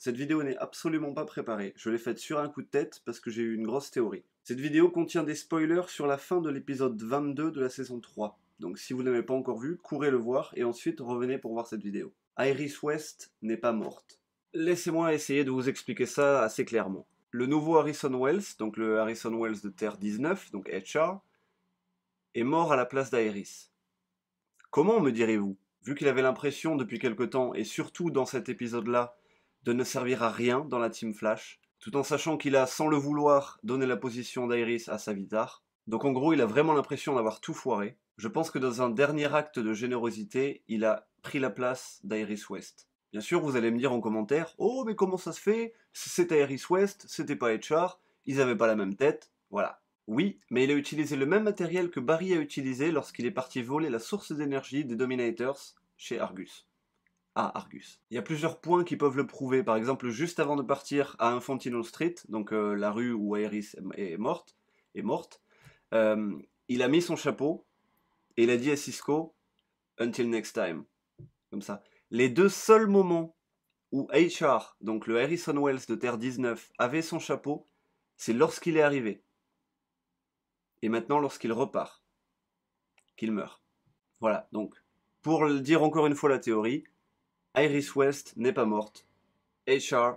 Cette vidéo n'est absolument pas préparée, je l'ai faite sur un coup de tête parce que j'ai eu une grosse théorie. Cette vidéo contient des spoilers sur la fin de l'épisode 22 de la saison 3. Donc si vous ne l'avez pas encore vu, courez le voir et ensuite revenez pour voir cette vidéo. Iris West n'est pas morte. Laissez-moi essayer de vous expliquer ça assez clairement. Le nouveau Harrison Wells, donc le Harrison Wells de Terre 19, donc HR, est mort à la place d'Iris. Comment, me direz-vous? Vu qu'il avait l'impression depuis quelque temps, et surtout dans cet épisode-là, de ne servir à rien dans la Team Flash, tout en sachant qu'il a, sans le vouloir, donné la position d'Iris à Savitar. Donc en gros, il a vraiment l'impression d'avoir tout foiré. Je pense que dans un dernier acte de générosité, il a pris la place d'Iris West. Bien sûr, vous allez me dire en commentaire, oh mais comment ça se fait? C'était Iris West, c'était pas HR, ils avaient pas la même tête, voilà. Oui, mais il a utilisé le même matériel que Barry a utilisé lorsqu'il est parti voler la source d'énergie des Dominators chez Argus. Ah, Argus. Il y a plusieurs points qui peuvent le prouver. Par exemple, juste avant de partir à Infantino Street, donc la rue où Iris est morte, il a mis son chapeau et il a dit à Cisco « Until next time ». Comme ça. Les deux seuls moments où HR, donc le Harrison Wells de Terre 19, avait son chapeau, c'est lorsqu'il est arrivé. Et maintenant lorsqu'il repart. Qu'il meurt. Voilà, donc, pour le dire encore une fois la théorie, Iris West n'est pas morte. HR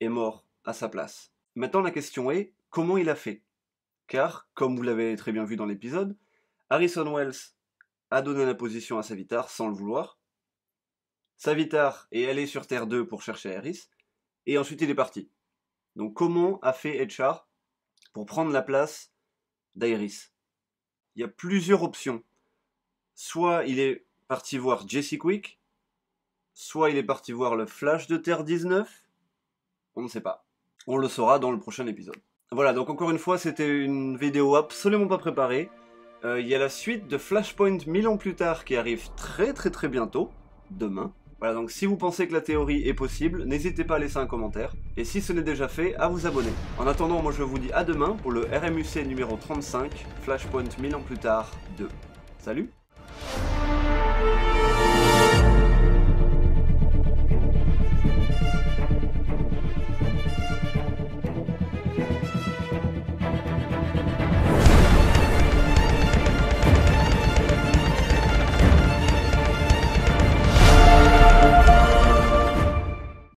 est mort à sa place. Maintenant la question est, comment il a fait? Car, comme vous l'avez très bien vu dans l'épisode, Harrison Wells a donné la position à Savitar sans le vouloir. Savitar est allé sur Terre 2 pour chercher Iris, et ensuite il est parti. Donc comment a fait HR pour prendre la place d'Iris? Il y a plusieurs options. Soit il est parti voir Jesse Quick, soit il est parti voir le Flash de Terre 19, on ne sait pas. On le saura dans le prochain épisode. Voilà, donc encore une fois, c'était une vidéo absolument pas préparée. Il y a la suite de Flashpoint 1000 ans plus tard qui arrive très bientôt, demain. Voilà, donc si vous pensez que la théorie est possible, n'hésitez pas à laisser un commentaire. Et si ce n'est déjà fait, à vous abonner. En attendant, moi je vous dis à demain pour le RMUC numéro 35, Flashpoint 1000 ans plus tard 2. Salut!